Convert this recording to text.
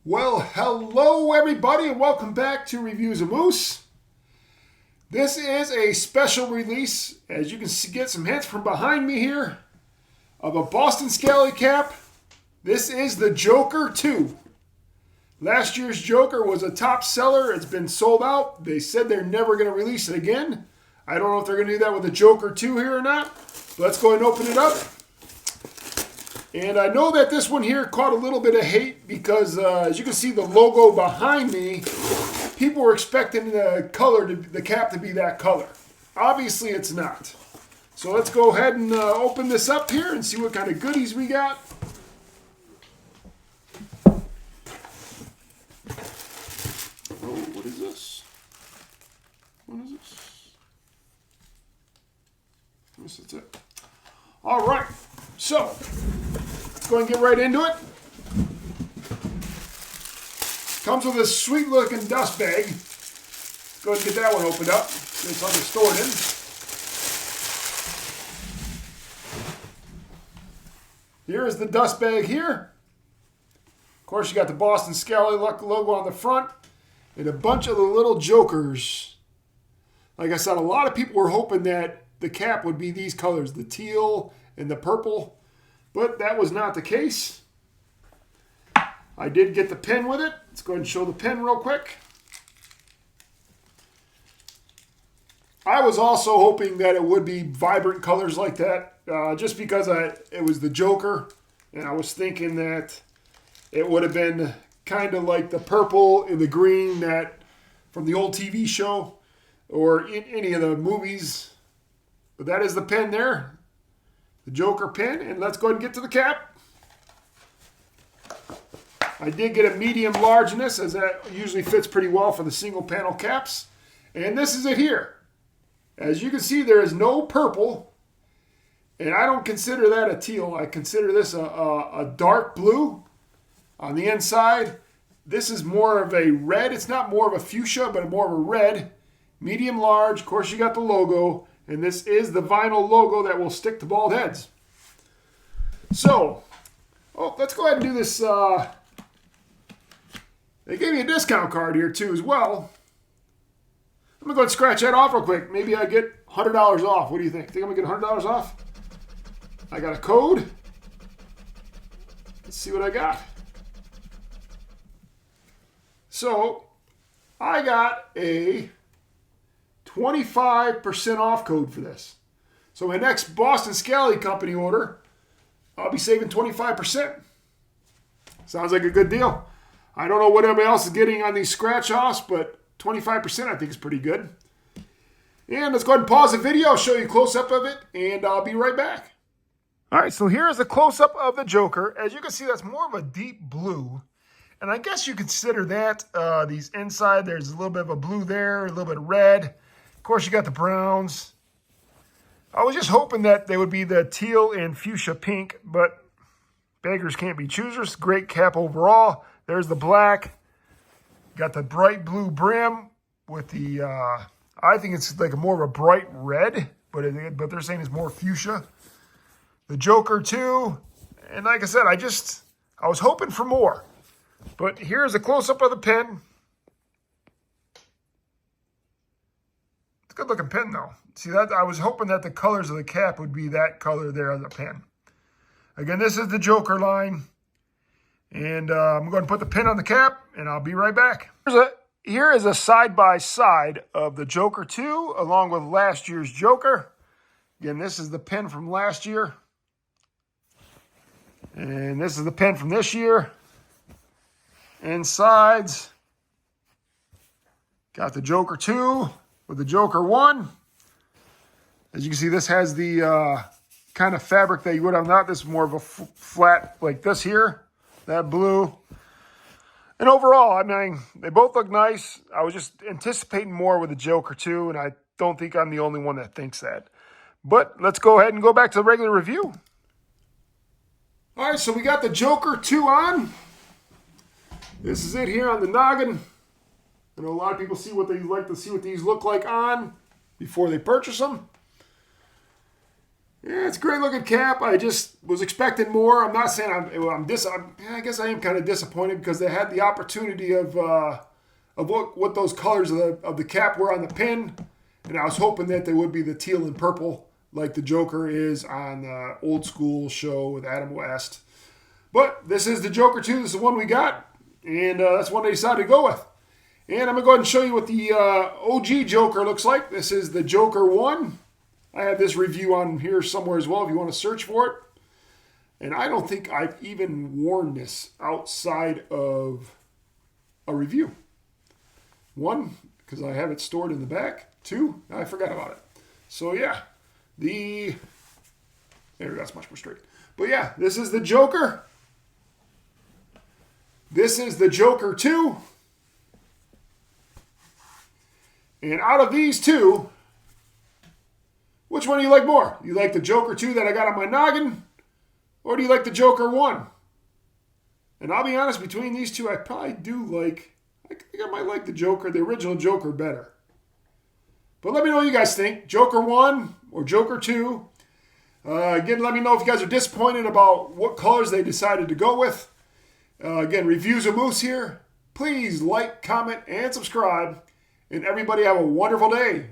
Well, hello everybody and welcome back to Reviews of Moose. This is a special release, as you can get some hints from behind me here, of a Boston Scally cap. This is the Joker 2. Last year's Joker was a top seller. It's been sold out. They said they're never going to release it again. I don't know if they're going to do that with the Joker 2 here or not. But let's go ahead and open it up. And I know that this one here caught a little bit of hate because, as you can see, the logo behind me, people were expecting the cap to be that color. Obviously, it's not. So let's go ahead and open this up here and see what kind of goodies we got. Oh, what is this? What is this? I guess that's it. All right. So, let's go and get right into it. Comes with a sweet looking dust bag. Let's go ahead and get that one opened up. Get something stored in. Here is the dust bag here. Of course, you got the Boston Scally logo on the front and a bunch of the little jokers. Like I said, a lot of people were hoping that the cap would be these colors, the teal and the purple, but that was not the case. I did get the pen with it. Let's go ahead and show the pen real quick. I was also hoping that it would be vibrant colors like that, just because it was the Joker, and I was thinking that it would have been kind of like the purple and the green that from the old TV show or in any of the movies. But that is the pen there. The Joker pen, and let's go ahead and get to the cap. I did get a medium large in this, as that usually fits pretty well for the single panel caps. And this is it here. As you can see, there is no purple, and I don't consider that a teal. I consider this a dark blue on the inside. This is more of a red. It's not more of a fuchsia, but more of a red. Medium large. Of course, you got the logo. And this is the vinyl logo that will stick to bald heads. So, let's go ahead and do this. They gave me a discount card here too as well. I'm going to go ahead and scratch that off real quick. Maybe I get $100 off. What do you think? Think I'm going to get $100 off? I got a code. Let's see what I got. So, I got a 25% off code for this. So my next Boston Scally Company order, I'll be saving 25%. Sounds like a good deal. I don't know what everybody else is getting on these scratch offs, but 25% I think is pretty good. And let's go ahead and pause the video. I'll show you a close-up of it, and I'll be right back. All right, so here's a close-up of the Joker. As you can see, that's more of a deep blue. And I guess you consider that these inside, there's a little bit of a blue there, a little bit of red. Of course, you got the browns. I was just hoping that they would be the teal and fuchsia pink, but beggars can't be choosers. Great cap overall. There's the black. Got the bright blue brim with the, I think it's like more of a bright red, but they're saying it's more fuchsia. The Joker too. And like I said, I was hoping for more. But here's a close-up of the pen. Good looking pen though. See that? I was hoping that the colors of the cap would be that color there on the pen. Again, this is the Joker line. And I'm going to put the pin on the cap and I'll be right back. Here is a side-by-side of the Joker 2 along with last year's Joker. Again, this is the pen from last year. And this is the pen from this year. Insides. Got the Joker 2. With the Joker 1, as you can see, this has the kind of fabric that you would have not. This is more of a flat like this here, that blue. And overall, I mean, they both look nice. I was just anticipating more with the Joker 2, and I don't think I'm the only one that thinks that. But let's go ahead and go back to the regular review. All right, so we got the Joker 2 on. This is it here on the noggin. I know a lot of people like to see what these look like on before they purchase them. Yeah, it's a great looking cap. I just was expecting more. I'm not saying I guess I am kind of disappointed because they had the opportunity of what those colors of the cap were on the pin, and I was hoping that they would be the teal and purple like the Joker is on the Old School show with Adam West. But this is the Joker 2. This is the one we got, and that's one they decided to go with. And I'm going to go ahead and show you what the OG Joker looks like. This is the Joker 1. I have this review on here somewhere as well if you want to search for it. And I don't think I've even worn this outside of a review. 1, because I have it stored in the back. 2, I forgot about it. So yeah, there, that's much more straight. But yeah, this is the Joker. This is the Joker 2. And out of these two, which one do you like more? You like the Joker 2 that I got on my noggin? Or do you like the Joker 1? And I'll be honest, between these two, I probably do like, I think I might like the original Joker better. But let me know what you guys think. Joker 1 or Joker 2. Again, let me know if you guys are disappointed about what colors they decided to go with. Again, Reviews of Moose here. Please like, comment, and subscribe. And everybody have a wonderful day.